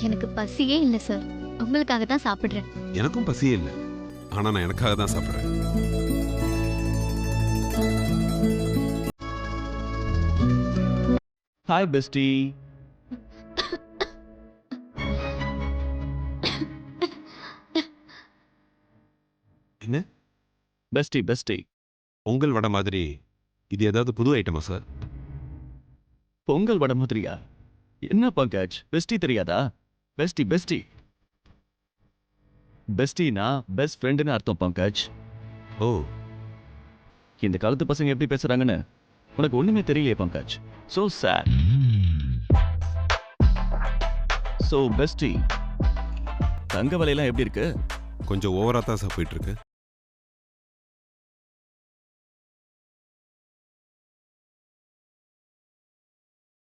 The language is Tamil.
எனக்கு பசியே இல்ல சார். உங்களுக்காக தான் சாப்பிடுறேன். எனக்கும் பசியே இல்லை, ஆனா நான் எனக்காக தான் சாப்பிட்றேன். Hi bestie. என்ன பெஸ்டி பெஸ்டி. பொங்கல் வடை மாதிரி இது ஏதாவது புது ஐட்டமா சார்? பொங்கல் வடை மாதிரியா? என்ன பங்கஜ், பெஸ்டி தெரியாதா? Bestie bestie. பெஸ்டினா பெஸ்ட் ஃப்ரெண்டுன்னு அர்த்தம் பங்கஜ். ஓ, இந்த காலத்து பசங்க எப்படி பேசுறாங்கன்னு உனக்கு ஒண்ணுமே தெரியலையே Pankaj. So sad. So bestie, தங்க விலையெல்லாம் எப்படி இருக்கு? கொஞ்சம் ஓவரா தான் சார் போயிட்டு இருக்கு.